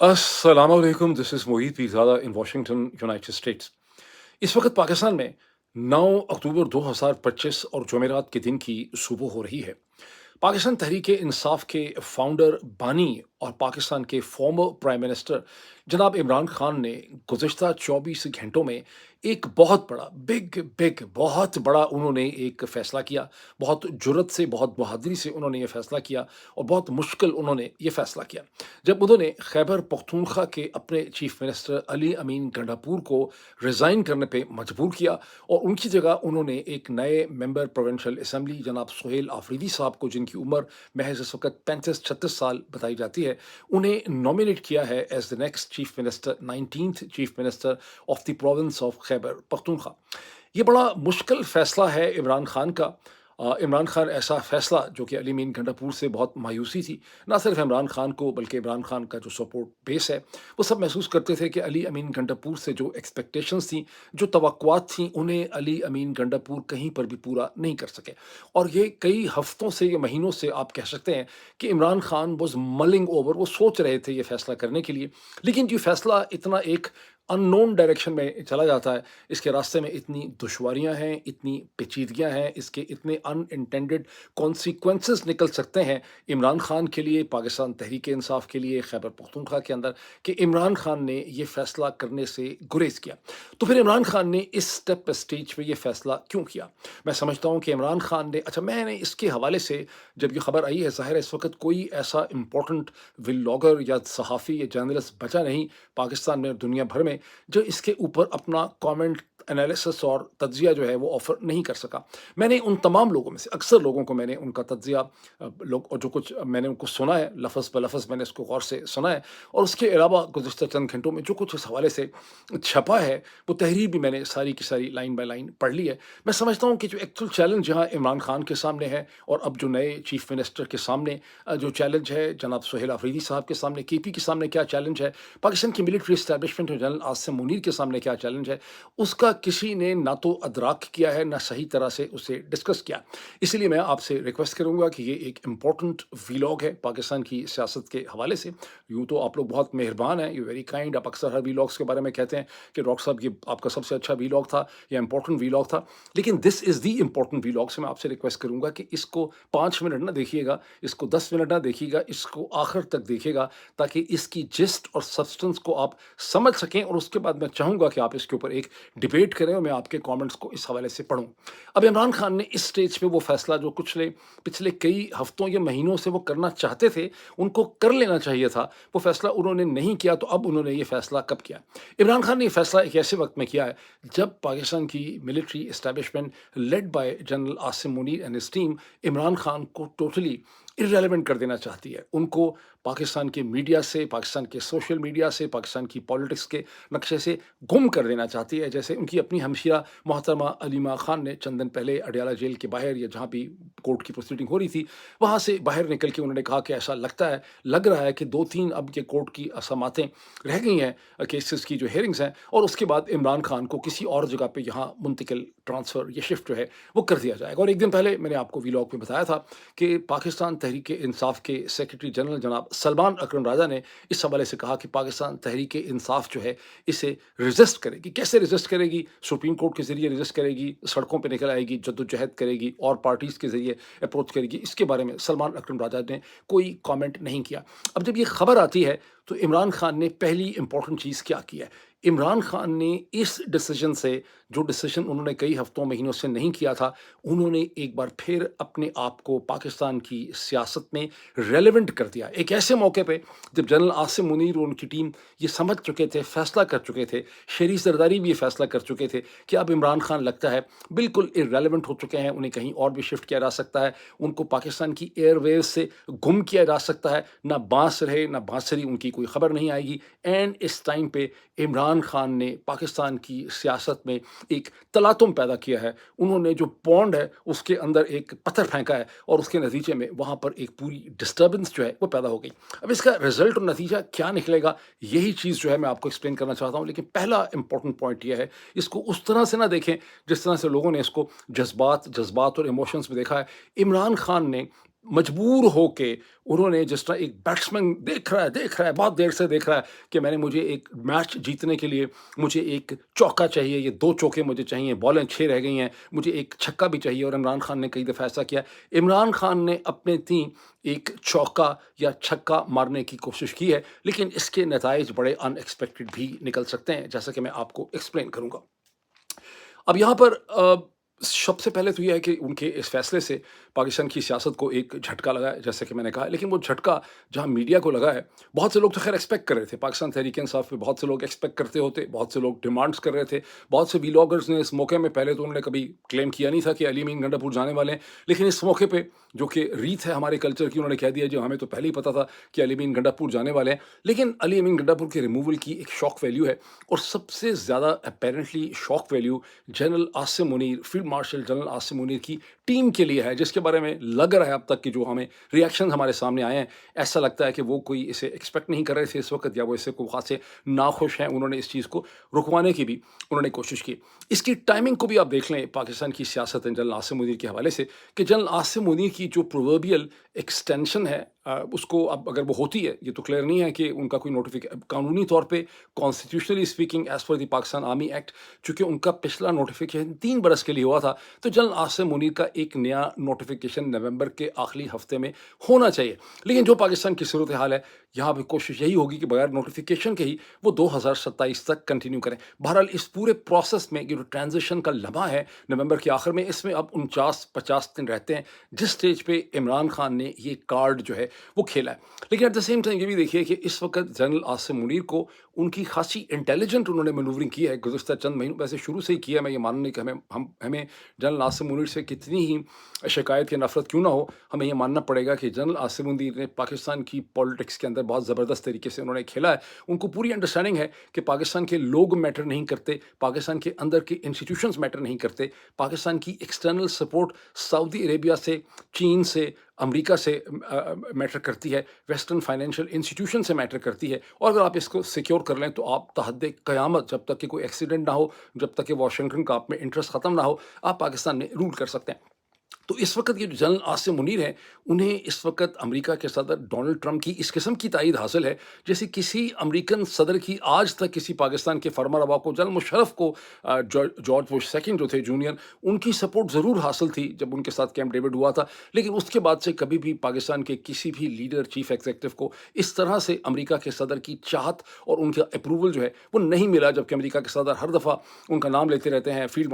अस्सलाम वालेकुम, this is Mohit Pirzada in Washington, United states. इस वक़्त पाकिस्तान में 9 अक्टूबर 2025 और जुमेरात के दिन की सुबह हो रही है। पाकिस्तान तहरीक-ए-इंसाफ के फाउंडर, बानी और पाकिस्तान के फ़ॉर्मर प्राइम मिनिस्टर जनाब इमरान खान ने गुज़िश्ता 24 घंटों में एक बहुत बड़ा बहुत बड़ा उन्होंने एक फ़ैसला किया। बहुत जुर्रत से, बहुत बहादुरी से उन्होंने ये फ़ैसला किया और बहुत मुश्किल उन्होंने ये फ़ैसला किया। जब उन्होंने खैबर पख्तूनख्वा के अपने चीफ मिनिस्टर अली अमीन गंडापुर को रिज़ाइन करने पे मजबूर किया और उनकी जगह उन्होंने एक नए मेंबर प्रोविंशियल असेंबली जनाब सुहेल आफरीदी साहब को, जिनकी उम्र महज इस वक़्त 35-36 साल बताई जाती है, उन्हें नॉमिनेट किया है as the next chief minister, 19th chief minister of the province of Khyber Pakhtunkhwa. ये बड़ा मुश्किल फ़ैसला है इमरान खान का। इमरान खान ऐसा फ़ैसला जो कि अली मीन गंडापुर से बहुत मायूसी थी, ना सिर्फ इमरान खान को बल्कि इमरान खान का जो सपोर्ट बेस है, वो सब महसूस करते थे कि अली अमीन गंडापुर से जो एक्सपेक्टेशंस थी, जो तवक्कुआत थीं, उन्हें अली अमीन गंडापुर कहीं पर भी पूरा नहीं कर सके। और ये कई हफ्तों से या महीनों से आप कह सकते हैं कि Imran Khan was mulling over, वो सोच रहे थे ये फ़ैसला करने के लिए, लेकिन ये फ़ैसला इतना एक अननोन डायरेक्शन में चला जाता है। इसके रास्ते में इतनी दुश्वारियाँ हैं, इतनी पेचीदगियाँ हैं, इसके इतने अनइंटेंडेड कॉन्सिक्वेंसेस निकल सकते हैं इमरान खान के लिए, पाकिस्तान तहरीक-ए-इंसाफ के लिए, खैबर पख्तूनख्वा के अंदर, कि इमरान खान ने ये फ़ैसला करने से गुरेज़ किया। तो फिर इमरान खान ने इस स्टेज पे ये फ़ैसला क्यों किया? मैं समझता हूँ कि इमरान खान ने, अच्छा, मैंने इसके हवाले से जब ये खबर आई है, ज़ाहिर है इस वक़्त कोई ऐसा इम्पोर्टेंट व्लॉगर या सहाफ़ी या जर्नलिस्ट बचा नहीं पाकिस्तान में और दुनिया भर में जो इसके ऊपर अपना कमेंट, एनालिसिस और तज्जिया जो है वो ऑफ़र नहीं कर सका। मैंने उन तमाम लोगों में से अक्सर लोगों को मैंने उनका तज्जिया लोग और जो कुछ मैंने उनको सुना है, लफ़्ज़ ब-लफ़्ज़ मैंने इसको गौर से सुना है और उसके अलावा गुज़िश्ता चंद घंटों में जो कुछ इस हवाले से छपा है, वो तहरीर भी मैंने सारी की सारी लाइन बाय लाइन पढ़ ली है। मैं समझता हूँ कि जो एक्चुअल चैलेंज यहाँ इमरान खान के सामने है और अब जो नए चीफ़ मिनिस्टर के सामने जो चैलेंज है, जनाब सुहेल आफरीदी साहब के सामने, केपी के सामने क्या चैलेंज है, पाकिस्तान की मिलिट्री एस्टैब्लिशमेंट और जनरल आसिम मुनीर के सामने क्या चैलेंज है, उसका किसी ने ना तो अदराक किया है, ना सही तरह से उसे डिस्कस किया। इसीलिए मैं आपसे रिक्वेस्ट करूँगा कि ये एक इम्पोर्टेंट वीलॉग है पाकिस्तान की सियासत के हवाले से। यूँ तो आप लोग बहुत मेहरबान हैं, यू वेरी काइंड, आप अक्सर हर वीलॉग्स के बारे में कहते हैं कि डॉक्टर साहब ये आपका सबसे अच्छा वीलॉग था या इम्पोर्टेंट वीलॉग था। लेकिन this is the important vlog, से मैं आपसे रिक्वेस्ट करूँगा कि इसको 5 मिनट ना देखिएगा, इसको 10 मिनट ना देखिएगा, इसको आखिर तक देखिएगा ताकि इसकी जिस्ट और सब्सटेंस को आप समझ सकें और उसके बाद मैं चाहूँगा कि आप इसके ऊपर एक डिबेट करें और मैं आपके कमेंट्स को इस हवाले से पढूँ। अब इमरान खान ने इस स्टेज पे वो फैसला जो पिछले पिछले कई हफ्तों या महीनों से वो करना चाहते थे, उनको कर लेना चाहिए था, वो फैसला उन्होंने नहीं किया, तो अब उन्होंने ये फैसला कब किया? इमरान खान ने ये फैसला एक ऐसे वक़्त में किया है जब पाकिस्तान की military establishment led by general Asim Munir and his team Imran Khan को टोटली इर्रेलेवेंट कर देना चाहती है। उनको पाकिस्तान के मीडिया से, पाकिस्तान के सोशल मीडिया से, पाकिस्तान की पॉलिटिक्स के नक्शे से गुम कर देना चाहती है। जैसे उनकी अपनी हमशिरा मोहतरमा अलीमा खान ने चंद दिन पहले अडयाला जेल के बाहर या जहाँ भी कोर्ट की प्रोसीडिंग हो रही थी, वहाँ से बाहर निकल के उन्होंने कहा कि ऐसा लग रहा है कि 2-3 अब ये कोर्ट की असमातें रह गई हैं, केसेस की जो हियरिंग्स हैं, और उसके बाद इमरान खान को किसी और जगह पे यहाँ मुंतकिल, ट्रांसफ़र या शिफ्ट जो है वो कर दिया जाएगा। और एक दिन पहले मैंने आपको वीलॉग में बताया था कि पाकिस्तान तहरीक-ए-इंसाफ के सेक्रेटरी जनरल जनाब सलमान अकरम राजा ने इस हवाले से कहा कि पाकिस्तान तहरीक-ए-इंसाफ जो है इसे रेज़िस्ट करेगी। कैसे रेज़िस्ट करेगी? सुप्रीम कोर्ट के ज़रिए रेज़िस्ट करेगी, सड़कों पे निकल आएगी, जद्दोजहद करेगी और पार्टीज़ के ज़रिए अप्रोच करेगी। इसके बारे में सलमान अकरम राजा ने कोई कमेंट नहीं किया। अब जब ये खबर आती है तो इमरान खान ने पहली इंपॉर्टेंट चीज़ क्या की है? इमरान खान ने इस डिसीजन से, जो डिसीजन उन्होंने कई हफ्तों महीनों से नहीं किया था, उन्होंने एक बार फिर अपने आप को पाकिस्तान की सियासत में रेलेवेंट कर दिया। एक ऐसे मौके पे जब जनरल आसिम मुनीर और उनकी टीम ये समझ चुके थे, फैसला कर चुके थे, शेरी सरदारी भी ये फैसला कर चुके थे कि अब इमरान खान लगता है बिल्कुल इर्रेलेवेंट हो चुके हैं, उन्हें कहीं और भी शिफ्ट किया जा सकता है, उनको पाकिस्तान की एयरवेज़ से गुम किया जा सकता है, ना बाँस रहे ना बाँसुरी, उनकी कोई खबर नहीं आएगी। एंड इस टाइम पे इमरान खान ने पाकिस्तान की सियासत में एक तलातुम पैदा किया है। उन्होंने जो पॉन्ड है उसके अंदर एक पत्थर फेंका है और उसके नतीजे में वहाँ पर एक पूरी डिस्टर्बेंस जो है वो पैदा हो गई। अब इसका रिजल्ट और नतीजा क्या निकलेगा, यही चीज़ जो है मैं आपको एक्सप्लेन करना चाहता हूँ। लेकिन पहला इंपॉर्टेंट पॉइंट ये है, इसको उस तरह से ना देखें जिस तरह से लोगों ने इसको जज्बात जज्बात और इमोशंस में देखा है। इमरान खान ने मजबूर होके उन्होंने जिस तरह एक बैट्समैन देख रहा है, बहुत देर से देख रहा है कि मुझे एक मैच जीतने के लिए मुझे एक चौका चाहिए, ये 2 चौके मुझे चाहिए, बॉलें 6 रह गई हैं, मुझे एक छक्का भी चाहिए और इमरान खान ने कई दफ़ा ऐसा किया। इमरान खान ने अपने ती एक चौका या छक्का मारने की कोशिश की है, लेकिन इसके नताइज बड़े अनएक्सपेक्टेड भी निकल सकते हैं, जैसा कि मैं आपको एक्सप्लेन करूँगा। अब यहाँ पर सबसे पहले तो ये है कि उनके इस फैसले से पाकिस्तान की सियासत को एक झटका लगा है, जैसे कि मैंने कहा, लेकिन वो झटका जहाँ मीडिया को लगा है, बहुत से लोग तो खैर एक्सपेक्ट कर रहे थे। पाकिस्तान तहरीक-ए-इंसाफ पे बहुत से लोग एक्सपेक्ट करते होते, बहुत से लोग डिमांड्स कर रहे थे, बहुत से व्लॉगर्स ने इस मौके में, पहले तो उन्होंने कभी क्लेम किया नहीं था कि अली अमीन गंडापुर जाने वाले हैं, लेकिन इस मौके पे जो कि रीत है हमारे कल्चर की, उन्होंने कह दिया जी हमें तो पहले ही पता था कि अली अमीन गंडापुर जाने वाले हैं। लेकिन अली अमीन गंडापुर के रिमूवल की एक शॉक वैल्यू है, और सबसे ज़्यादा apparently shock value general Asim Munir, field marshal general Asim Munir की टीम के लिए है, जिसके बारे में लग रहा है अब तक कि जो हमें रिएक्शन हमारे सामने आए हैं, ऐसा लगता है कि वो कोई इसे एक्सपेक्ट नहीं कर रहे थे इस वक्त, या वो इससे कोई खासे नाखुश हैं। उन्होंने इस चीज़ को रुकवाने की भी उन्होंने कोशिश की। इसकी टाइमिंग को भी आप देख लें पाकिस्तान की सियासत जनरल आसिम मुनीर के हवाले से, कि जनरल आसिम मुनीर की जो प्रोवर्बियल एक्सटेंशन है, उसको अब अगर वो होती है, ये तो क्लियर नहीं है कि उनका कोई कानूनी तौर पे, constitutionally speaking as per the Pakistan army act, चूंकि उनका पिछला नोटिफिकेशन 3 बरस के लिए हुआ था, तो जनरल आसिम मुनीर का एक नया नोटिफिकेशन नवंबर के आखिरी हफ्ते में होना चाहिए। लेकिन जो पाकिस्तान की सूरत हाल है, यहाँ भी कोशिश यही होगी कि बगैर नोटिफिकेशन के ही वो 2027 तक कंटिन्यू करें। बहरहाल इस पूरे प्रोसेस में ये जो ट्रांजिशन का लम्हा है नवंबर के आखिर में, इसमें अब 49-50 दिन रहते हैं, जिस स्टेज पे इमरान खान ने ये कार्ड जो है वो खेला है। लेकिन एट द सेम टाइम ये भी देखिए कि इस वक्त जनरल आसिम मुनीर को उनकी खासी इंटेलिजेंट उन्होंने मैनूवरिंग की है गुज़श्ता चंद महीनों, वैसे शुरू से ही किया है, मैं ये मानने कि हमें जनरल आसिम मुनीर से कितनी ही शिकायत या नफरत क्यों ना हो, हमें ये मानना पड़ेगा कि जनरल आसिम मुनीर ने पाकिस्तान की पॉलिटिक्स के अंदर बहुत ज़बरदस्त तरीके से उन्होंने खेला है। उनको पूरी अंडरस्टैंडिंग है कि पाकिस्तान के लोग मैटर नहीं करते, पाकिस्तान के अंदर के इंस्टीट्यूशंस मैटर नहीं करते, पाकिस्तान की एक्सटर्नल सपोर्ट सऊदी अरेबिया से, चीन से, अमेरिका से मैटर करती है, वेस्टर्न फाइनेंशियल इंस्टीट्यूशन से मैटर करती है। और अगर आप इसको सिक्योर कर लें तो आप तहद्दे क़यामत, जब तक कि कोई एक्सीडेंट ना हो, जब तक कि वाशिंगटन का आप में इंटरेस्ट ख़त्म ना हो, आप पाकिस्तान में रूल कर सकते हैं। तो इस वक्त ये जो जनरल आसिम मुनीर हैं, उन्हें इस वक्त अमेरिका के सदर डोनाल्ड ट्रंप की इस किस्म की तायद हासिल है, जैसे किसी अमेरिकन सदर की आज तक किसी पाकिस्तान के फरमारवा को, जनरल मुशर्रफ को, जॉर्ज बुश सेकंड जो थे जूनियर, उनकी सपोर्ट ज़रूर हासिल थी जब उनके साथ कैंप डेविड हुआ था, लेकिन उसके बाद से कभी भी पाकिस्तान के किसी भी लीडर, चीफ एग्जीक्यूटिव को इस तरह से अमेरिका के सदर की चाहत और उनका अप्रूवल जो है वो नहीं मिला, जबकि अमेरिका के सदर हर दफ़ा उनका नाम लेते रहते हैं, field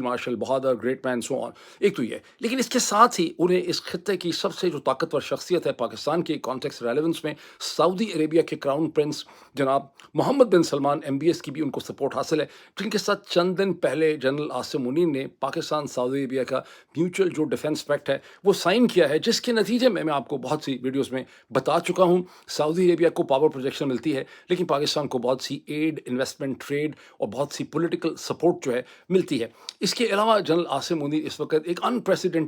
marshal, Bahadur, great man, so on. एक तो ये, लेकिन इसके साथ ही उन्हें इस खित्ते की सबसे जो ताकतवर शख्सियत है पाकिस्तान के कॉन्टेक्स्ट रेलेवेंस में, सऊदी अरेबिया के क्राउन प्रिंस जनाब मोहम्मद बिन सलमान MBS की भी उनको सपोर्ट हासिल है, जिनके साथ चंद दिन पहले जनरल आसिम मुनीर ने पाकिस्तान सऊदी अरेबिया का म्यूचुअल जो डिफेंस पैक्ट है वो साइन किया है, जिसके नतीजे में मैं आपको बहुत सी वीडियोस में बता चुका हूँ, सऊदी अरेबिया को पावर प्रोजेक्शन मिलती है, लेकिन पाकिस्तान को बहुत सी एड, इन्वेस्टमेंट, ट्रेड और बहुत सी पॉलिटिकल सपोर्ट जो है मिलती है। इसके अलावा जनरल आसिम मुनीर इस वक्त एक अनप्रेसिडेंटेड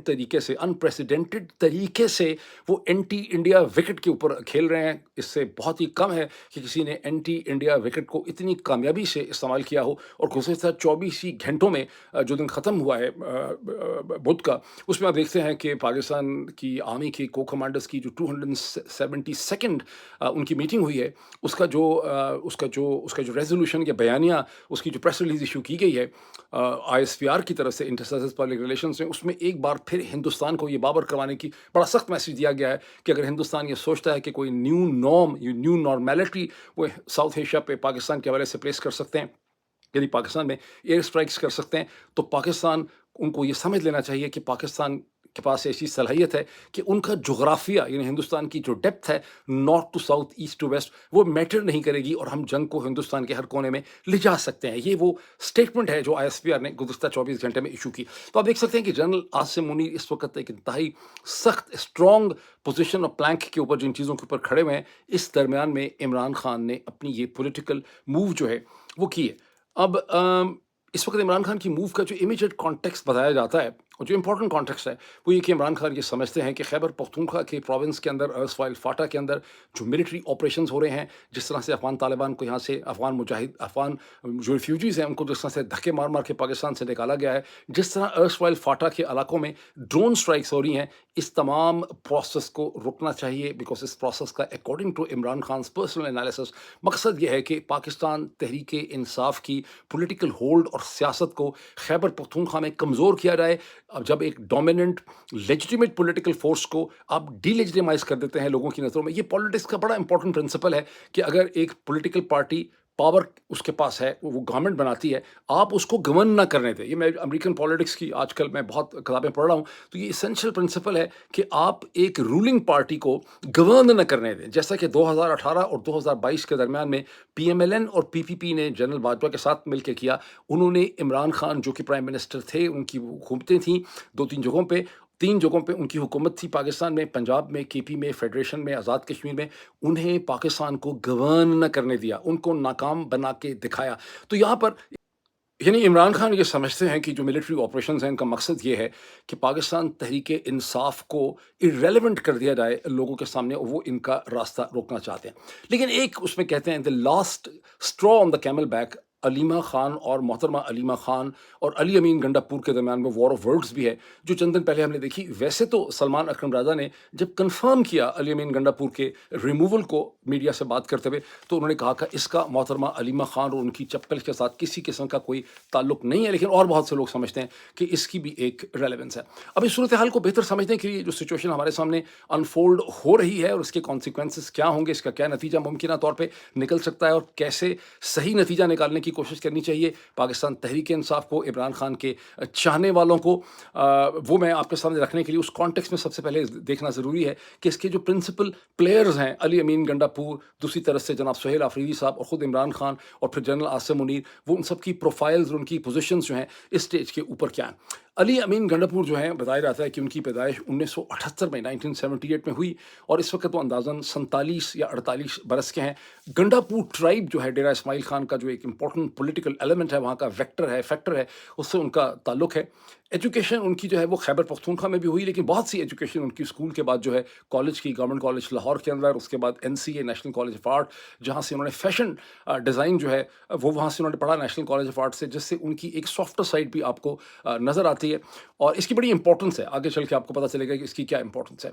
तरीके से वो एंटी इंडिया विकेट के ऊपर खेल रहे हैं। इससे बहुत ही कम है कि किसी ने एंटी इंडिया विकेट को इतनी कामयाबी से इस्तेमाल किया हो, और गुज़श्ता 24 ही घंटों में जो दिन ख़त्म हुआ है बुध का, उसमें आप देखते हैं कि पाकिस्तान की आर्मी के को कमांडर्स की जो 272nd उनकी मीटिंग हुई है, उसका जो रेजोल्यूशन या बयानिया, उसकी जो प्रेस रिलीज इशू की गई है ISPR की तरफ से, इंटर सर्विस पब्लिक रिलेशंस में, उसमें एक बार फिर हिंदुस्तान को ये बाबर करवाने की बड़ा सख्त मैसेज दिया गया है कि अगर हिंदुस्तान ये सोचता है कि कोई न्यू नॉर्मेलिटी वो साउथ एशिया पे पाकिस्तान के हवाले से प्लेस कर सकते हैं, यदि पाकिस्तान में एयर स्ट्राइक्स कर सकते हैं, तो पाकिस्तान, उनको ये समझ लेना चाहिए कि पाकिस्तान के पास ऐसी सलाहियत है कि उनका जोग्राफिया, यानी हिंदुस्तान की जो डेप्थ है, north to south, east to west, वो मैटर नहीं करेगी और हम जंग को हिंदुस्तान के हर कोने में ले जा सकते हैं। ये वो स्टेटमेंट है जो ISPR ने गुज़श्ता 24 घंटे में इशू की। तो आप देख सकते हैं कि जनरल आसिम मुनीर इस वक्त एक इंतहाई सख्त, स्ट्रॉन्ग पोजिशन और प्लैंक के ऊपर, जिन चीज़ों के ऊपर खड़े हुए हैं, इस दरमियान में इमरान खान ने अपनी ये पॉलिटिकल मूव जो है वो की है। अब इस वक्त इमरान खान की मूव का जो इमीडिएट कॉन्टेक्स्ट बताया जाता है और जो इम्पोर्टेंट कॉन्टेक्स्ट है वो ये कि इमरान खान ये समझते हैं कि खैबर पख्तूनख्वा के प्रोविंस के अंदर अर्सवाइल फाटा के अंदर जो मिलिट्री ऑपरेशंस हो रहे हैं, जिस तरह से अफगान तालिबान को यहाँ से अफगान मुजाहिद अफगान जो रिफ्यूजीज़ हैं उनको जिस तरह से धक्के मार मार के पाकिस्तान से निकाला गया है, जिस तरह अर्सवाइल फाटा के इलाकों में ड्रोन स्ट्राइक्स हो रही हैं, इस तमाम प्रोसेस को रुकना चाहिए। बिकॉज इस प्रोसेस का according to Imran Khan personal analysis मकसद ये है कि पाकिस्तान तहरीक इंसाफ की पॉलिटिकल होल्ड और सियासत को खैबर पख्तूनख्वा में कमज़ोर किया जाए। अब जब एक डोमिनेंट लेजिटिमेट पॉलिटिकल फोर्स को आप डीलेजिटिमाइज कर देते हैं लोगों की नज़रों में, ये पॉलिटिक्स का बड़ा इंपॉर्टेंट प्रिंसिपल है कि अगर एक पॉलिटिकल पार्टी पावर उसके पास है, वो गवर्नमेंट बनाती है, आप उसको गवर्न ना करने दें। ये मैं अमेरिकन पॉलिटिक्स की आजकल मैं बहुत किताबें पढ़ रहा हूँ, तो ये इसेंशियल प्रिंसिपल है कि आप एक रूलिंग पार्टी को गवर्न न करने दें। जैसा कि 2018 और 2022 के दरमियान में पीएमएलएन और पीपीपी ने जनरल बाजवा के साथ मिलकर किया। उन्होंने इमरान खान जो कि प्राइम मिनिस्टर थे, उनकी हुकूमतें थीं दो तीन जगहों पे उनकी हुकूमत थी पाकिस्तान में, पंजाब में, केपी में, फेडरेशन में, आज़ाद कश्मीर में, उन्हें पाकिस्तान को गवर्न न करने दिया, उनको नाकाम बना के दिखाया। तो यहाँ पर यानी इमरान खान ये समझते हैं कि जो मिलिट्री ऑपरेशंस हैं इनका मकसद ये है कि पाकिस्तान तहरीक इंसाफ को इरेलेवेंट कर दिया जाए लोगों के सामने, और वो इनका रास्ता रोकना चाहते हैं। लेकिन एक उसमें कहते हैं the last straw on the camel back, Aleema Khan और मोहतरमा अलीमा खान और अली अमीन गंडापुर के दरमियान में वॉर ऑफ वर्ड्स भी है, जो चंद दिन पहले हमने देखी। वैसे तो सलमान अकरम राजा ने जब कंफर्म किया अली अमीन गंडापुर के रिमूवल को मीडिया से बात करते हुए, तो उन्होंने कहा कि इसका मोहतरमा अलीमा खान और उनकी चप्पल के साथ किसी किस्म का कोई ताल्लुक नहीं है। लेकिन और बहुत से लोग समझते हैं कि इसकी भी एक रेलेवेंस है। अब इस सूरत हाल को बेहतर समझने के लिए जो सिचुएशन हमारे सामने अनफोल्ड हो रही है और उसके कॉन्सिक्वेंसेस क्या होंगे, इसका क्या नतीजा मुमकिन तौर पर निकल सकता है और कैसे सही नतीजा निकालने की कोशिश करनी चाहिए पाकिस्तान तहरीक इंसाफ को, इमरान खान के चाहने वालों को, वो मैं आपके सामने रखने के लिए उस कॉन्टेक्स्ट में सबसे पहले देखना ज़रूरी है कि इसके जो प्रिंसिपल प्लेयर्स हैं, अली अमीन गंडापुर, दूसरी तरफ से जनाब सुहेल आफरीदी साहब और ख़ुद इमरान खान और फिर जनरल आसिम मुनीर, वो उन सब की प्रोफाइल्स और उनकी पोजीशंस जो हैं इस स्टेज के ऊपर क्या हैं। अली अमीन गंडापुर जो हैं, बताया जाता है कि उनकी पैदाइश 1978 में 1978 में हुई और इस वक्त वो अंदाज़न 47 या 48 बरस के हैं। गंडापुर ट्राइब जो है, डेरा इस्माइल खान का जो एक इंपॉर्टेंट पॉलिटिकल एलिमेंट है, वहाँ का फैक्टर है, उससे उनका ताल्लुक है। एजुकेशन उनकी जो है वो खैबर पख्तूनख्वा में भी हुई, लेकिन बहुत सी एजुकेशन उनकी स्कूल के बाद जो है कॉलेज की, गवर्नमेंट कॉलेज लाहौर के अंदर, उसके बाद NCA national college of art, जहाँ से उन्होंने फैशन डिज़ाइन जो है वो वहाँ से उन्होंने पढ़ा नेशनल कॉलेज ऑफ आर्ट से, जिससे उनकी एक सॉफ्टर साइड भी आपको नज़र आती है और इसकी बड़ी इंपॉर्टेंस है। आगे चल के आपको पता चलेगा कि इसकी क्या इंपॉर्टेंस है।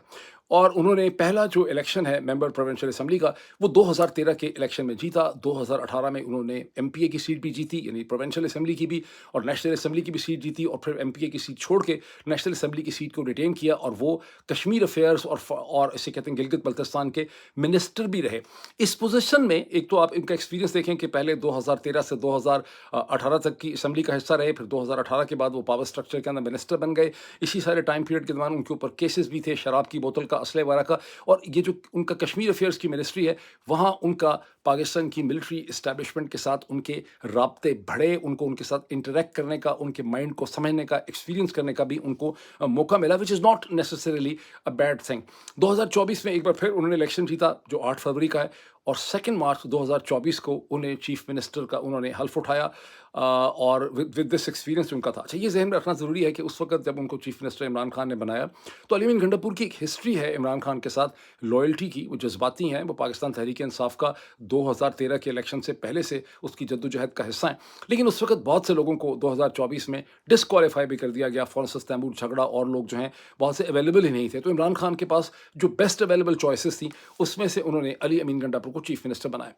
और उन्होंने पहला जो इलेक्शन है मेंबर प्रोविंशियल असम्बली का, वो 2013 के इलेक्शन में जीता। 2018 में उन्होंने एमपीए की सीट भी जीती, यानी प्रोविंशियल असम्बली की भी और नेशनल असम्बली की भी सीट जीती, और फिर एमपीए की सीट छोड़ के नेशनल असम्बली की सीट को रिटेन किया और वो कश्मीर अफेयर्स और इसे कहते हैं गिलगित बल्तिस्तान के मिनिस्टर भी रहे। इस पोजीशन में एक तो आप इनका एक्सपीरियंस देखें कि पहले 2013 से 2018 तक की असम्बली का हिस्सा रहे, फिर 2018 के बाद वो पावर स्ट्रक्चर के अंदर मिनिस्टर बन गए। इसी सारे टाइम पीरियड के दौरान उनके ऊपर केसेस भी थे, शराब की बोतल का, असले वगैरह का। और ये जो उनका कश्मीर अफेयर्स की मिनिस्ट्री है, वहाँ उनका पाकिस्तान की मिलिट्री इस्टेब्लिशमेंट के साथ उनके राब्ते बढ़े, उनको उनके साथ इंटरेक्ट करने का, उनके माइंड को समझने का, एक्सपीरियंस करने का भी उनको मौका मिला, which is not necessarily a bad thing. 2024 में एक बार फिर उन्होंने इलेक्शन जीता, जो 8 फरवरी का है, और 2 मार्च 2024 को उन्हें चीफ मिनिस्टर का उन्होंने हल्फ उठाया और विद दिस एक्सपीरियंस उनका था। अच्छा, ये ज़हन में रखना ज़रूरी है कि उस वक्त जब उनको चीफ मिनिस्टर इमरान खान ने बनाया, तो अली अमीन गंडापुर की एक हिस्ट्री है इमरान खान के साथ लॉयल्टी की, वो जज्बाती हैं, वो पाकिस्तान तहरीक इंसाफ का 2013 के इलेक्शन से पहले से उसकी जद्दोजहद का हिस्सा हैं। लेकिन उस वक्त बहुत से लोगों को 2024 में डिसक्वालीफाई भी कर दिया गया, फॉर्स तैमूर झगड़ा और लोग जो हैं बहुत से अवेलेबल ही नहीं थे। तो इमरान खान के पास जो बेस्ट अवेलेबल चॉइसेस थी, उसमें से उन्होंने अली अमीन गंडापुर को चीफ मिनिस्टर बनाया।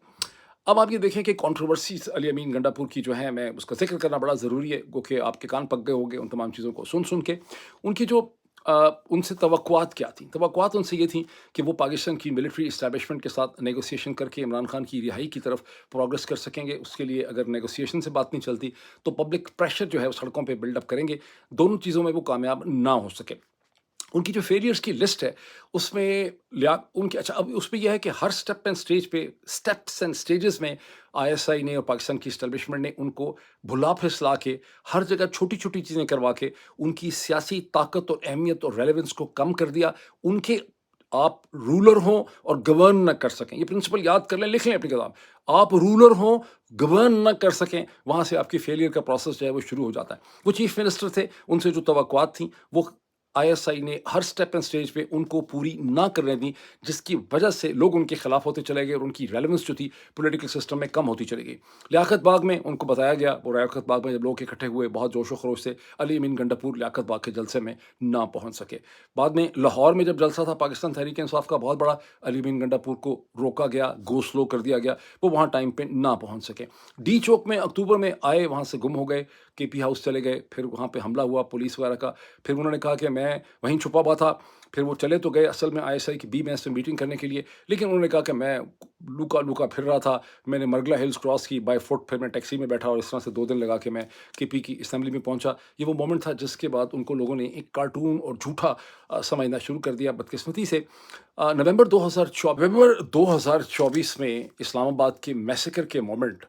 अब आप ये देखें कि कंट्रोवर्सीज अली अमीन गंडापुर की जो है, मैं उसका जिक्र करना बड़ा ज़रूरी है, क्योंकि आपके कान पक गए होंगे उन तमाम चीज़ों को सुन के। उनकी जो उनसे तवक्कुआत क्या थी? तवक्कुआत उनसे ये थी कि वो पाकिस्तान की मिलिट्री इस्टेब्लिशमेंट के साथ नेगोशिएशन करके इमरान खान की रिहाई की तरफ प्रोग्रेस कर सकेंगे। उसके लिए अगर नेगोशिएशन से बात नहीं चलती, तो पब्लिक प्रेशर जो है वो सड़कों पे बिल्डअप करेंगे। दोनों चीज़ों में वो कामयाब ना हो सके। उनकी जो फेलियर्स की लिस्ट है, उसमें उनके अच्छा, अब उसमें यह है कि हर स्टेप्स एंड स्टेजेस में आईएसआई ने और पाकिस्तान की इस्टेब्लिशमेंट ने उनको भुला फिसला के, हर जगह छोटी छोटी चीज़ें करवा के उनकी सियासी ताकत और अहमियत और रेलेवेंस को कम कर दिया। उनके آپ رولر ہوں اور گورن نہ کر سکیں. یہ پرنسپل یاد کر لیں, لکھ لیں اپنی کتاب. آپ رولر ہوں, گورن نہ کر سکیں, وہاں سے آپ کی فیلئر کا پروسیس جو ہے وہ شروع ہو جاتا ہے. وہ چیف منسٹر تھے, ان سے جو توقعات تھیں وہ آئی ایس آئی نے ہر سٹیپ اینڈ سٹیج پہ ان کو پوری نہ کرنے دی, جس کی وجہ سے لوگ ان کے خلاف ہوتے چلے گئے اور ان کی ریلیونس جو تھی پولیٹیکل سسٹم میں کم ہوتی چلی گئی. لیاقت باغ میں ان کو بتایا گیا, وہ لیاقت باغ میں جب لوگ اکٹھے ہوئے بہت جوش و خروش سے, علی امین گنڈاپور لیاقت باغ کے جلسے میں نہ پہنچ سکے. بعد میں لاہور میں جب جلسہ تھا پاکستان تحریک انصاف کا بہت بڑا, علی امین گنڈاپور کو روکا گیا, گو سلو کر دیا گیا, وہ وہاں ٹائم پہ نہ پہنچ سکے. ڈی چوک میں اکتوبر میں آئے, وہاں سے گم ہو گئے, کے پی ہاؤس چلے گئے, پھر وہاں پہ حملہ ہوا پولیس وغیرہ کا, پھر انہوں نے کہا کہ میں وہیں چھپا ہوا تھا, پھر وہ چلے تو گئے اصل میں آئی ایس آئی کی بی بینس میں میٹنگ کرنے کے لیے, لیکن انہوں نے کہا کہ میں لوکا لوکا پھر رہا تھا, میں نے مرگلا ہلز کراس کی بائی فٹ, پھر میں ٹیکسی میں بیٹھا اور اس طرح سے 2 دن لگا کے میں کے پی کی اسمبلی میں پہنچا. یہ وہ مومنٹ تھا جس کے بعد ان کو لوگوں نے ایک کارٹون اور جھوٹا سمجھنا شروع کر دیا. بدقسمتی سے نومبر 2024 میں اسلام آباد کے میسیکر کے مومنٹ,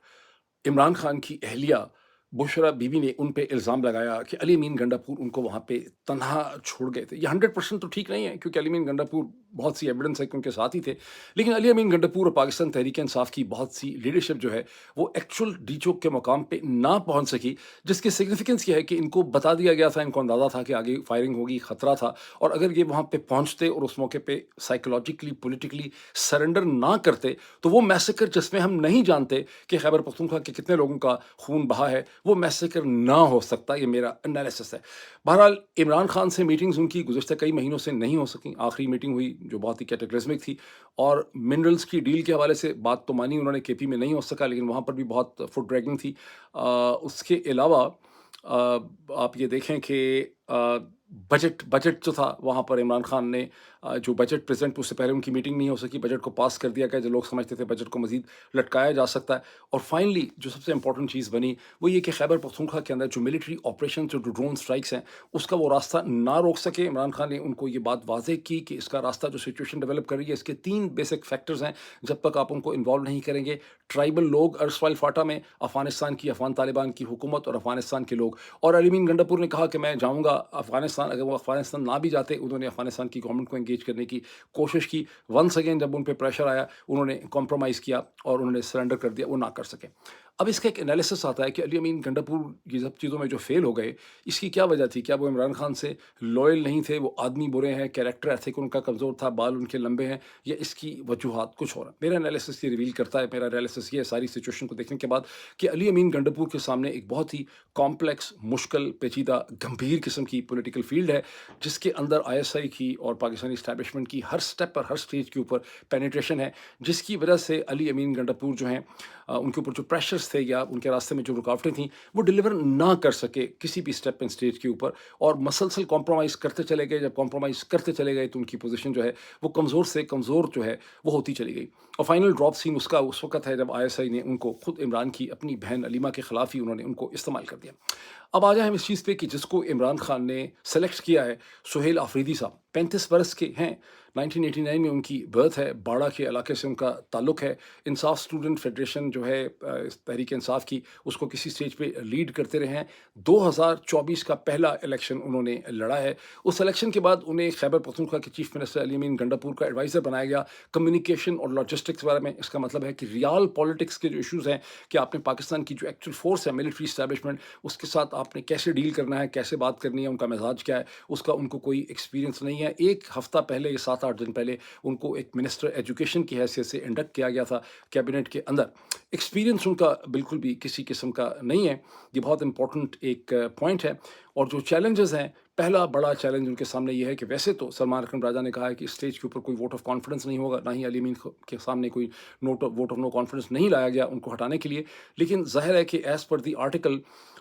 عمران خان کی اہلیہ بشرا بی بی نے ان پہ الزام لگایا کہ علی امین گنڈاپور ان کو وہاں پہ تنہا چھوڑ گئے تھے. یہ 100% تو ٹھیک نہیں ہے, کیونکہ علی امین گنڈاپور بہت سی ایویڈنس ہے کہ ان کے ساتھ ہی تھے, لیکن علی امین گنڈاپور اور پاکستان تحریک انصاف کی بہت سی لیڈرشپ جو ہے وہ ایکچوئل ڈی چوک کے مقام پہ نہ پہنچ سکی, جس کی سگنیفیکنس یہ ہے کہ ان کو بتا دیا گیا تھا, ان کو اندازہ تھا کہ آگے فائرنگ ہوگی, خطرہ تھا, اور اگر یہ وہاں پہ پہنچتے اور اس موقع پہ سائیکولوجیکلی پولیٹیکلی سرنڈر نہ کرتے تو وہ میسیکر جس میں ہم نہیں جانتے کہ خیبر پختونخوا کے کتنے لوگوں کا خون بہا ہے, وہ میسیکر نہ ہو سکتا. یہ میرا انالیسس ہے. بہرحال عمران خان سے میٹنگز ان کی گزشتہ کئی مہینوں سے نہیں ہو سکیں. آخری میٹنگ ہوئی جو بہت ہی کیٹیگرزمک تھی, اور منرلز کی ڈیل کے حوالے سے بات تو مانی انہوں نے, کے پی میں نہیں ہو سکا, لیکن وہاں پر بھی بہت فٹ ڈریگنگ تھی. اس کے علاوہ آپ یہ دیکھیں کہ بجٹ جو تھا وہاں پر عمران خان نے جو بجٹ پریزنٹ, اس سے پہلے ان کی میٹنگ نہیں ہو سکی, بجٹ کو پاس کر دیا گیا جو لوگ سمجھتے تھے بجٹ کو مزید لٹکایا جا سکتا ہے. اور فائنلی جو سب سے امپورٹنٹ چیز بنی وہ یہ کہ خیبر پختونخوا کے اندر جو ملٹری آپریشن جو ڈرون سٹرائکس ہیں اس کا وہ راستہ نہ روک سکے. عمران خان نے ان کو یہ بات واضح کی کہ اس کا راستہ جو سچویشن ڈیولپ کر رہی ہے اس کے 3 بیسک فیکٹرز ہیں, جب تک آپ ان کو انوالو نہیں کریں گے, ٹرائبل لوگ ارسوائل فاٹا میں, افغانستان کی افغان طالبان کی حکومت اور افغانستان کے لوگ. اور علی امین گنڈاپور نے کہا کہ میں جاؤں گا افغانستان, اگر وہ افغانستان نہ بھی جاتے, انہوں نے افغانستان کی گورنمنٹ کو انگیج کرنے کی کوشش کی. ونس اگین جب ان پہ پریشر آیا انہوں نے کمپرومائز کیا اور انہوں نے سرنڈر کر دیا, وہ نہ کر سکے. اب اس کا ایک انالیسس آتا ہے کہ علی امین گنڈاپور یہ سب چیزوں میں جو فیل ہو گئے, اس کی کیا وجہ تھی؟ کیا وہ عمران خان سے لوئل نہیں تھے, وہ آدمی برے ہیں, کیریکٹر ایتھک ان کا کمزور تھا, بال ان کے لمبے ہیں, یا اس کی وجوہات کچھ اور ہیں؟ میرا انالیسس یہ ریویل کرتا ہے, میرا انالیسس یہ ہے ساری سچویشن کو دیکھنے کے بعد, کہ علی امین گنڈاپور کے سامنے ایک بہت ہی کمپلیکس, مشکل, پیچیدہ, گمبھیر قسم کی پولیٹیکل فیلڈ ہے, جس کے اندر آئی ایس آئی کی اور پاکستانی اسٹیبلشمنٹ کی ہر سٹیپ پر, ہر سٹیج کے اوپر پینیٹریشن ہے, جس کی وجہ سے علی امین گنڈاپور جو ہیں ان کے اوپر جو پریشرز تھے یا ان کے راستے میں جو رکاوٹیں تھیں وہ ڈیلیور نہ کر سکے کسی بھی اسٹیپ اینڈ اسٹیج کے اوپر, اور مسلسل کمپرومائز کرتے چلے گئے. جب کمپرومائز کرتے چلے گئے تو ان کی پوزیشن جو ہے وہ کمزور سے کمزور جو ہے وہ ہوتی چلی گئی. اور فائنل ڈراپ سین اس کا اس وقت ہے جب آئی ایس آئی نے ان کو خود عمران کی اپنی بہن علیمہ کے خلاف ہی انہوں نے ان کو استعمال کر دیا. اب آ جائیں ہم اس چیز پہ کہ جس کو عمران خان نے سلیکٹ کیا ہے, سہیل آفریدی صاحب 35 برس کے ہیں, 1989 میں ان کی برتھ ہے, باڑہ کے علاقے سے ان کا تعلق ہے. انصاف اسٹوڈنٹ فیڈریشن جو ہے تحریک انصاف کی, اس کو کسی سٹیج پہ لیڈ کرتے رہے ہیں. 2024 کا پہلا الیکشن انہوں نے لڑا ہے. اس الیکشن کے بعد انہیں خیبر پختونخوا کے چیف منسٹر علی امین گنڈاپور کا ایڈوائزر بنایا گیا کمیونیکیشن اور لاجسٹکس بارے میں. اس کا مطلب ہے کہ ریال پالیٹکس کے جو ایشوز ہیں, کہ آپ نے پاکستان کی جو ایکچوئل فورس ہے ملٹری اسٹیبلشمنٹ, اس کے ساتھ آپ نے کیسے ڈیل کرنا ہے, کیسے بات کرنی ہے, ان کا مزاج کیا ہے, اس کا ان کو کوئی ایکسپیرینس نہیں ہے. ایک ہفتہ پہلے یا 7-8 دن پہلے ان کو ایک منسٹر ایجوکیشن کی حیثیت سے انڈکٹ کیا گیا تھا کیبنٹ کے اندر. ایکسپیرینس ان کا بالکل بھی کسی قسم کا نہیں ہے. یہ بہت امپورٹنٹ ایک پوائنٹ ہے. اور جو چیلنجز ہیں, پہلا بڑا چیلنج ان کے سامنے یہ ہے کہ ویسے تو سلمان اکرم راجہ نے کہا ہے کہ اسٹیج کے اوپر کوئی ووٹ آف کانفیڈنس نہیں ہوگا, نہ ہی علی امین کے سامنے کوئی ووٹ آف نو کانفیڈنس نہیں لایا گیا ان کو ہٹانے کے لیے. لیکن ظاہر ہے کہ as per the article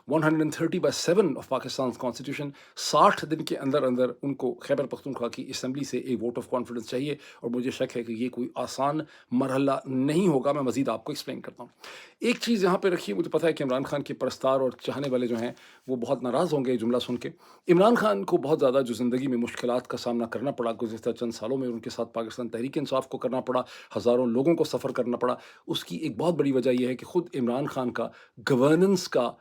130/7 of Pakistan constitution 60 دن کے اندر اندر ان کو خیبر پختونخوا کی اسمبلی سے ایک ووٹ آف کانفیڈنس چاہیے, اور مجھے شک ہے کہ یہ کوئی آسان مرحلہ نہیں ہوگا. میں مزید آپ کو ایکسپلین کرتا ہوں. ایک چیز یہاں پہ رکھیے, مجھے پتا ہے کہ عمران خان کے پرستار اور چاہنے والے جو ہیں وہ بہت ناراض ہوں گے یہ جملہ سن کے. عمران خان کو بہت زیادہ جو زندگی میں مشکلات کا سامنا کرنا پڑا گزشتہ چند سالوں میں, ان کے ساتھ پاکستان تحریک انصاف کو کرنا پڑا, ہزاروں لوگوں کو سفر کرنا پڑا, اس کی ایک بہت بڑی وجہ یہ ہے کہ خود عمران خان کا گورننس کا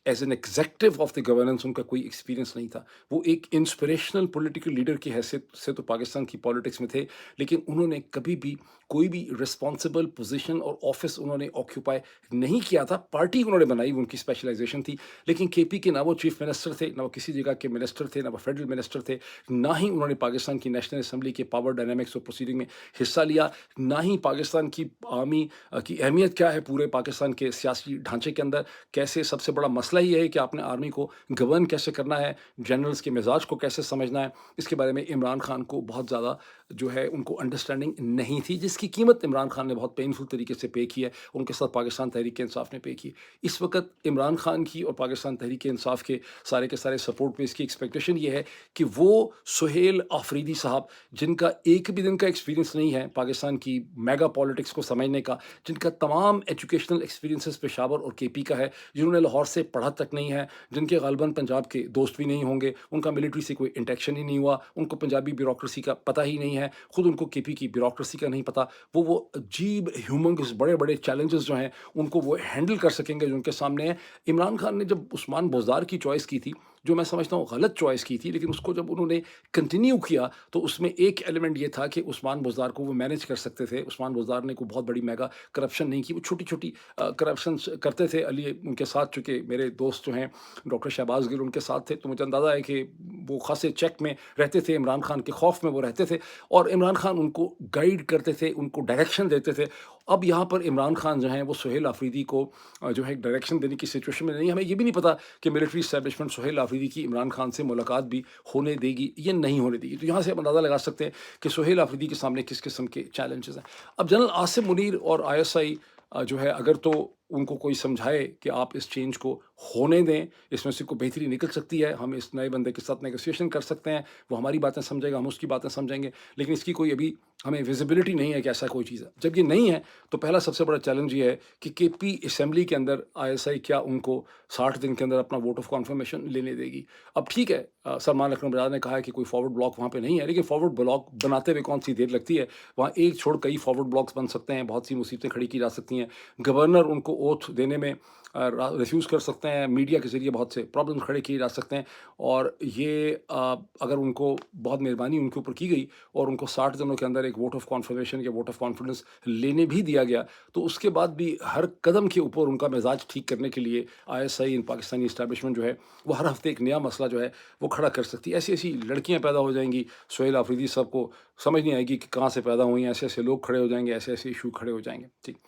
as an executive of the governance उनका कोई एक्सपीरियंस नहीं था। वो एक इंस्पिरेशनल पॉलिटिकल लीडर की हैसियत से तो पाकिस्तान की पॉलिटिक्स में थे, लेकिन उन्होंने कभी भी कोई भी रिस्पॉन्सिबल पोजीशन और ऑफिस उन्होंने ऑक्यूपाई नहीं किया था। पार्टी उन्होंने बनाई, वो उनकी स्पेशलाइजेशन थी, लेकिन केपी के ना वो चीफ मिनिस्टर थे, ना वो किसी जगह के मिनिस्टर थे, ना वो फेडरल मिनिस्टर थे, ना ही उन्होंने पाकिस्तान की नेशनल असम्बली के पावर डायनामिक्स और प्रोसीडिंग में हिस्सा लिया, ना ही पाकिस्तान की आर्मी की अहमियत क्या है पूरे पाकिस्तान के सियासी ढांचे के अंदर, कैसे सबसे बड़ा मसला ये है कि आपने आर्मी को गवर्न कैसे करना है, जनरल्स के मिजाज को कैसे समझना है, इसके बारे में इमरान खान को बहुत ज़्यादा जो है उनको अंडरस्टैंडिंग नहीं थी, जिसकी कीमत इमरान खान ने बहुत पेनफुल तरीके से पे की है, उनके साथ पाकिस्तान तहरीक इंसाफ ने पे की। इस वक्त इमरान खान की और पाकिस्तान तहरीक इंसाफ के सारे सपोर्ट पे इसकी एक्सपेक्टेशन ये है कि वो सुहेल आफरीदी साहब, जिनका एक भी दिन का एक्सपीरियंस नहीं है पाकिस्तान की मेगा पॉलिटिक्स को समझने का, जिनका तमाम एजुकेशनल एक्सपीरियंसेस पेशावर और केपी का है, जिन्होंने लाहौर से पढ़ा तक नहीं है, जिनके गालबन पंजाब के दोस्त भी नहीं होंगे, उनका मिलिट्री से कोई इंटेक्शन ही नहीं हुआ, उनको पंजाबी ब्यूरोक्रेसी का पता ही नहीं है, खुद उनको केपी की ब्यूरोक्रेसी का नहीं पता, वो अजीब ह्यूमंगस बड़े बड़े चैलेंजेस जो हैं उनको वो हैंडल कर सकेंगे जो उनके सामने है। इमरान खान ने जब उस्मान बुज़दार की चॉइस की थी, जो मैं समझता हूँ गलत चॉइस की थी, लेकिन उसको जब उन्होंने कंटिन्यू किया तो उसमें एक एलिमेंट ये था कि उस्मान बुज़दार को वो मैनेज कर सकते थे। उस्मान बुज़दार ने कोई बहुत बड़ी मेगा करप्शन नहीं की, वो छोटी-छोटी करप्शन करते थे। अली उनके साथ, चूँकि मेरे दोस्त जो हैं डॉक्टर शहबाज गिल उनके साथ थे, तो मुझे अंदाज़ा है कि वो ख़ासे चेक में रहते थे, इमरान खान के खौफ में वो रहते थे और इमरान खान उनको गाइड करते थे, उनको डायरेक्शन देते थे। अब यहाँ पर इमरान खान जो हैं वो सुहेल आफरीदी को जो है डायरेक्शन देने की सिचुएशन में नहीं। हमें ये भी नहीं पता कि मिलिट्री एस्टेब्लिशमेंट सुहेल आफरीदी की इमरान खान से मुलाकात भी होने देगी या नहीं होने देगी। तो यहाँ से आप अंदाज़ा लगा सकते हैं कि सुहेल आफरीदी के सामने किस किस्म के चैलेंजेस हैं। अब जनरल आसिम मुनीर और आईएसआई जो है, अगर तो उनको कोई समझाए कि आप इस चेंज को होने दें, इसमें से कोई बेहतरी निकल सकती है, हम इस नए बंदे के साथ नेगोशिएशन कर सकते हैं, वो हमारी बातें समझेगा, हम उसकी बातें समझेंगे, लेकिन इसकी कोई अभी हमें विजिबिलिटी नहीं है कि ऐसा कोई चीज़ है। जब ये नहीं है तो पहला सबसे बड़ा चैलेंज ये है कि केपी असेंबली के अंदर आईएसआई क्या उनको 60 दिन के अंदर अपना वोट ऑफ कन्फर्मेशन लेने देगी। अब ठीक है, सलमान अकरम बजाज ने कहा है कि कोई फॉरवर्ड ब्लॉक वहाँ पे नहीं है, लेकिन फॉरवर्ड ब्लॉक बनाते हुए कौन सी देर लगती है। वहाँ एक छोड़ कई फॉरवर्ड ब्लॉक्स बन सकते हैं, बहुत सी मुसीबतें खड़ी की जा सकती हैं, गवर्नर उनको ओथ देने में रिफ्यूज़ कर सकते हैं, मीडिया के ज़रिए बहुत से प्रॉब्लम खड़े किए जा सकते हैं और ये अगर उनको बहुत मेहरबानी उनके ऊपर की गई और उनको 60 दिनों के अंदर एक वोट ऑफ कॉन्फर्मेशन या वोट ऑफ कॉन्फिडेंस लेने भी दिया गया, तो उसके बाद भी हर कदम के ऊपर उनका मिजाज ठीक करने के लिए आईएसआई इन पाकिस्तानी इस्टेब्लिशमेंट जो है वो हर हफ्ते एक नया मसला जो है वो खड़ा कर सकती है। ऐसी ऐसी लड़कियां पैदा हो जाएंगी, सुहेल आफरीदी साहब को समझ नहीं आएगी कि कहाँ से पैदा हुई हैं, ऐसे ऐसे लोग खड़े हो जाएंगे, ऐसे ऐसे इशू खड़े हो जाएंगे। ठीक,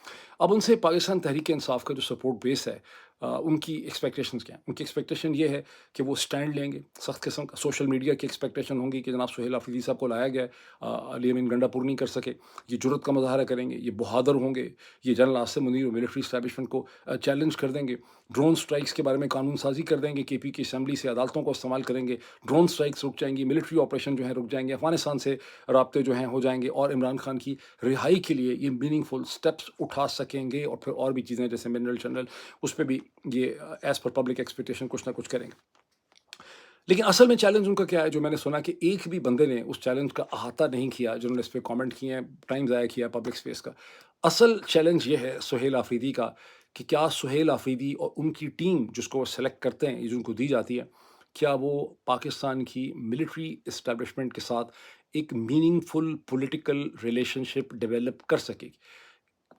अब उनसे पाकिस्तान तहरीक इंसाफ का जो सपोर्ट बेस है, उनकी एक्सपेक्टेशंस क्या हैं? उनकी एक्सपेक्टेशन ये है कि वो स्टैंड लेंगे, सख्त किस्म का। सोशल मीडिया की एक्सपेक्टेशन होंगी कि जनाब सुहेल आफरीदी साहब को लाया गया है, अली अमीन गंडापुर नहीं कर सके, ये जुर्रत का मुजाहरा करेंगे, ये बहादुर होंगे, ये जनरल आसिम मुनीर और मिलिट्री इस्टेब्लिशमेंट को चैलेंज कर देंगे, ड्रोन स्ट्राइक्स के बारे में कानून साजी कर देंगे, केपी की असम्बली से अदालतों को इस्तेमाल करेंगे, ड्रोन स्ट्राइक्स रुक जाएंगी, मिलिट्री ऑपरेशन जो है रुक जाएंगे, अफगानिस्तान से राब्ते जो हैं हो जाएंगे और इमरान खान की रिहाई के लिए ये मीनिंगफुल स्टेप्स उठा सकेंगे और फिर और भी चीज़ें जैसे मिनरल जनरल, उस पर भी ये एज़ पर पब्लिक एक्सपेक्टेशन कुछ ना कुछ करेंगे। लेकिन असल में चैलेंज उनका क्या है, जो मैंने सुना कि एक भी बंदे ने उस चैलेंज का अहाता नहीं किया, जिन्होंने इस पे कमेंट किए हैं, टाइम ज़ाया किया पब्लिक स्पेस का। असल चैलेंज ये है सुहेल आफरीदी का कि क्या सुहेल आफरीदी और उनकी टीम जिसको वो सेलेक्ट करते हैं, ये जो उनको दी जाती है, क्या वो पाकिस्तान की मिलिट्री इस्टेब्लिशमेंट के साथ एक मीनिंगफुल पॉलिटिकल रिलेशनशिप डेवलप कर सकेगी,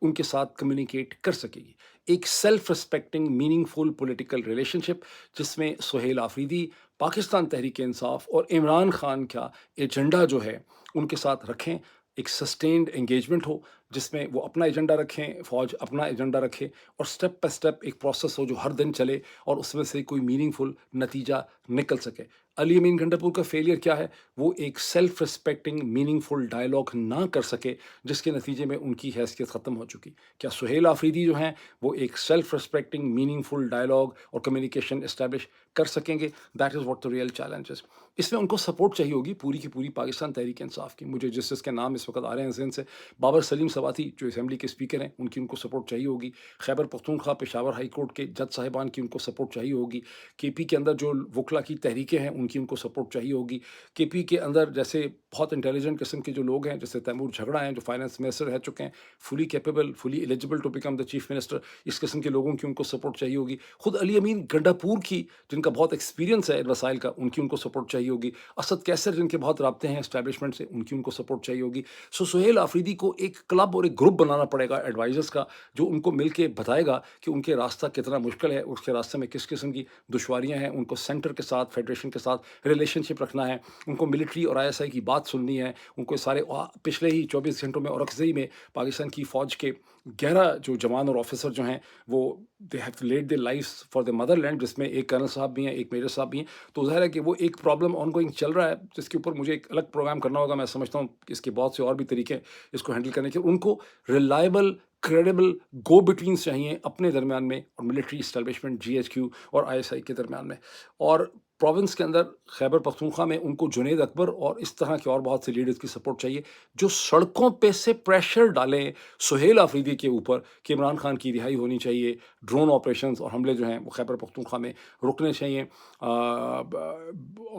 उनके साथ कम्युनिकेट कर सकेगी। एक self respecting meaningful political relationship जिसमें सुहेल आफरीदी, पाकिस्तान तहरीक इंसाफ और इमरान खान का एजेंडा जो है उनके साथ रखें, एक सस्टेन्ड एंगेजमेंट हो जिसमें वो अपना एजेंडा रखें, फ़ौज अपना एजेंडा रखे और स्टेप बाय स्टेप एक प्रोसेस हो जो हर दिन चले और उसमें से कोई मीनिंगफुल नतीजा निकल सके। अली अमीन गंडापुर का फेलियर क्या है? वो एक सेल्फ रिस्पेक्टिंग मीनिंगफुल डायलॉग ना कर सके, जिसके नतीजे में उनकी हैसियत ख़त्म हो चुकी। क्या सुहेल आफरीदी जो हैं वो एक सेल्फ रिस्पेक्टिंग मीनिंगफुल डायलॉग और कम्युनिकेशन इस्टेब्लिश कर सकेंगे? That is what the real challenge is. इसमें उनको सपोर्ट चाहिए होगी पूरी की पूरी पाकिस्तान तहरीक इंसाफ की। मुझे जिस जिसके नाम इस वक्त आ रहे हैं ज़हन से, बाबर सलीम सवाती जो असम्बली के स्पीकर हैं उनकी उनको सपोर्ट चाहिए होगी, खैबर पख्तूनख्वा पेशावर हाई कोर्ट के जज साहिबान की उनको सपोर्ट चाहिए होगी, केपी के अंदर जो वकला की तहरीकें हैं उनकी उनको सपोर्ट चाहिए होगी, केपी के अंदर जैसे बहुत इंटेलिजेंट किस्म के जो लोग हैं जैसे तैमूर झगड़ा हैं जो फाइनेंस मिनिस्टर रह चुके हैं, fully capable fully eligible to become the chief minister, इस किस्म के लोगों की उनको सपोर्ट चाहिए होगी, खुद अली अमीन गंडापुर की जिनका बहुत एक्सपीरियंस है इन वसाइल का उनकी उनको सपोर्ट चाहिए होगी, असद कैसर जिनके बहुत राब्ते हैं एस्टैब्लिशमेंट से उनकी उनको सपोर्ट चाहिए होगी। सो सुहेल आफरीदी को एक क्लब और एक ग्रुप बनाना पड़ेगा एडवाइजर्स का जो उनको मिल के बताएगा कि उनके रास्ता कितना मुश्किल है, उसके रास्ते में किस किस्म की दुश्वारियाँ हैं, उनको सेंटर के साथ फेडरेशन के साथ रिलेशनशिप रखना है, उनको मिलिट्री और ISI की बात सुननी है, उनको सारे पिछले ही 24 घंटों में औरकज़ई में पाकिस्तान की फ़ौज के 11 जो जवान और ऑफिसर जो हैं वो they have led their lives for the Motherland, जिसमें एक कर्नल साहब भी हैं, एक मेजर साहब भी हैं। तो ज़ाहिर है कि वो एक प्रॉब्लम ऑनगोइंग चल रहा है जिसके ऊपर मुझे एक अलग प्रोग्राम करना होगा। मैं समझता हूँ कि इसके बहुत से और भी तरीके हैं इसको हैंडल करने के। उनको रिलायबल क्रेडिबल गो बिटवीन्स चाहिए अपने दरमियान में और मिलिट्री इस्टेब्लिशमेंट GHQ और ISI के दरमियान में। और प्रोविंस के अंदर खैबर पख्तूनख्वा में उनको जुनैद अकबर और इस तरह के और बहुत से लीडर्स की सपोर्ट चाहिए जो सड़कों पे से प्रेशर डालें सुहेल आफरीदी के ऊपर कि इमरान खान की रिहाई होनी चाहिए, ड्रोन ऑपरेशंस और हमले जो हैं वो खैबर पख्तूनख्वा में रुकने चाहिए।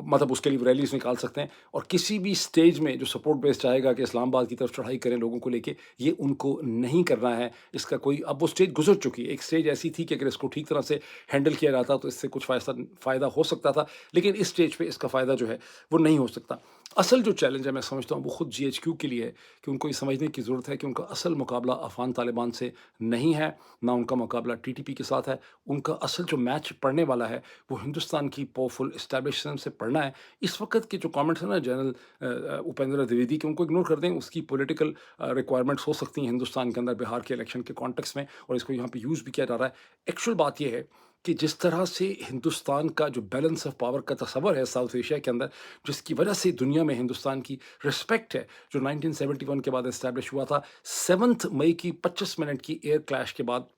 मतलब उसके लिए रैलीज निकाल सकते हैं और किसी भी स्टेज में जो सपोर्ट बेस चाहेगा कि इस्लामाबाद की तरफ चढ़ाई करें लोगों को लेके, ये उनको नहीं करना है। इसका कोई अब वो स्टेज गुजर चुकी है। एक स्टेज ऐसी थी कि अगर इसको ठीक तरह से हैंडल किया जाता तो इससे कुछ फ़ायदा हो सकता था, लेकिन इस स्टेज पे इसका फ़ायदा जो है वो नहीं हो सकता। असल जो चैलेंज है मैं समझता हूँ वो खुद GHQ के लिए है कि उनको ये समझने की ज़रूरत है कि उनका असल मुकाबला अफ़गान तालिबान से नहीं है, ना उनका मुकाबला TTP के साथ है। उनका असल जो मैच पड़ने वाला है वो हिंदुस्तान की पावरफुल एस्टैब्लिशमेंट से पड़ना है। इस वक्त के जो कमेंट्स हैं ना जनरल उपेंद्र द्विवेदी के, उनको इग्नोर कर दें। उसकी पॉलिटिकल रिक्वायरमेंट्स हो सकती हैं हिंदुस्तान के अंदर बिहार के इलेक्शन के कॉन्टेक्स्ट में और इसको यहाँ पे यूज़ भी किया जा रहा है। एक्चुअल बात यह है कि जिस तरह से हिंदुस्तान का जो बैलेंस ऑफ पावर का तस्वर है साउथ एशिया के अंदर, जिसकी वजह से दुनिया में हिंदुस्तान की रिस्पेक्ट है, जो 1971 के बाद इस्टेब्लिश हुआ था, 7 मई की 25 मिनट की एयर क्लैश के बाद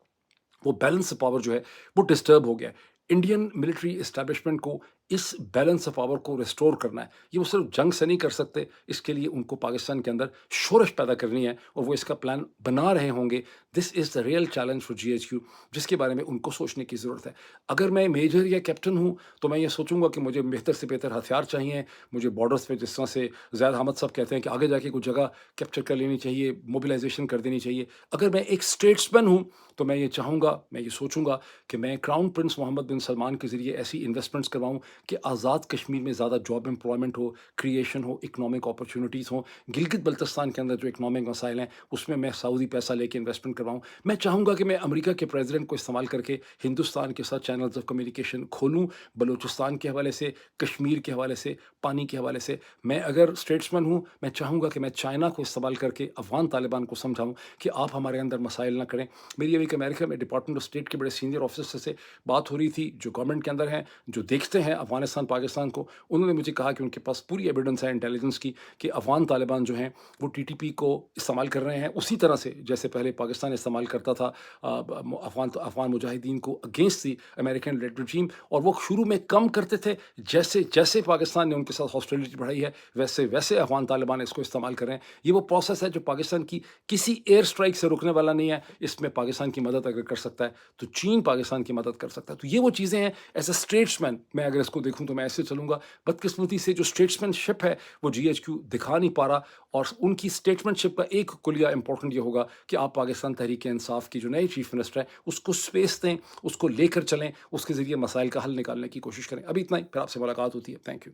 वो बैलेंस ऑफ पावर जो है वो डिस्टर्ब हो गया। इंडियन मिलिट्री इस्टेब्लिशमेंट को इस बैलेंस ऑफ पावर को रिस्टोर करना है। ये वो सिर्फ जंग से नहीं कर सकते, इसके लिए उनको पाकिस्तान के अंदर शोरश पैदा करनी है और वो इसका प्लान बना रहे होंगे। This is the real challenge for GHQ जिसके बारे में उनको सोचने की ज़रूरत है। अगर मैं मेजर या कैप्टन हूँ तो मैं ये सोचूंगा कि मुझे बेहतर से बेहतर हथियार चाहिए, मुझे बॉर्डर्स पे जिस तरह से ज़ैद अहमद साहब कहते हैं कि आगे जाके कुछ जगह कैप्चर कर लेनी चाहिए, मोबिलाइजेशन कर देनी चाहिए। अगर मैं एक स्टेट्समैन हूँ तो मैं ये चाहूँगा, मैं ये सोचूंगा कि मैं क्राउन प्रिंस मोहम्मद बिन सलमान के ज़रिए ऐसी इन्वेस्टमेंट्स करवाऊँ कि आज़ाद कश्मीर में ज़्यादा जॉब एम्प्लॉयमेंट हो, क्रिएशन हो, इकनॉमिक अपॉर्चुनिटीज़ हों। गिलगित बल्तिस्तान के अंदर जो इकनॉमिक मसाइल हैं उसमें मैं सऊदी पैसा लेके इन्वेस्टमेंट करवाऊँ। मैं चाहूँगा कि मैं अमेरिका के प्रेसिडेंट को इस्तेमाल करके हिंदुस्तान के साथ चैनल्स ऑफ कम्युनिकेशन खोलूँ, बलूचिस्तान के हवाले से, कश्मीर के हवाले से, पानी के हवाले से। मैं अगर स्टेट्समैन हूँ मैं चाहूँगा कि मैं चाइना को इस्तेमाल करके अफ़गान तालिबान को समझाऊँ कि आप हमारे अंदर मसाइल ना करें। मेरी अभी अमेरिका में डिपार्टमेंट ऑफ स्टेट के बड़े सीनियर ऑफिसर से बात हो रही थी जो गवर्नमेंट के अंदर हैं, जो देखते हैं अफगानिस्तान पाकिस्तान को। उन्होंने मुझे कहा कि उनके पास पूरी एविडेंस है इंटेलिजेंस की कि अफगान तालिबान जो हैं वो TTP को इस्तेमाल कर रहे हैं उसी तरह से जैसे पहले पाकिस्तान इस्तेमाल करता था अफगान मुजाहिदीन को अगेंस्ट दी अमेरिकन लेड रजीम, और वो शुरू में कम करते थे। जैसे जैसे पाकिस्तान ने उनके साथ हॉस्टिलिटी बढ़ाई है वैसे वैसे अफगान तालिबान इसको इस्तेमाल कर रहे हैं। ये वो प्रोसेस है जो पाकिस्तान की किसी एयर स्ट्राइक से रुकने वाला नहीं है। इसमें पाकिस्तान की मदद अगर कर सकता है तो चीन पाकिस्तान की मदद कर सकता है। तो ये वो चीज़ें हैं। एज ए स्टेट्समैन मैं अगर इसको देखूं तो मैं ऐसे चलूंगा। बदकिस्मती से जो स्टेट्समैनशिप है वो GHQ दिखा नहीं पा रहा, और उनकी स्टेट्समैनशिप का एक कुलिया इंपॉर्टेंट ये होगा कि आप पाकिस्तान तहरीक इंसाफ की जो नए चीफ मिनिस्टर है उसको स्पेस दें, उसको लेकर चलें, उसके ज़रिए मसाइल का हल निकालने की कोशिश करें। अभी इतना ही, फिर आपसे मुलाकात होती है। Thank you.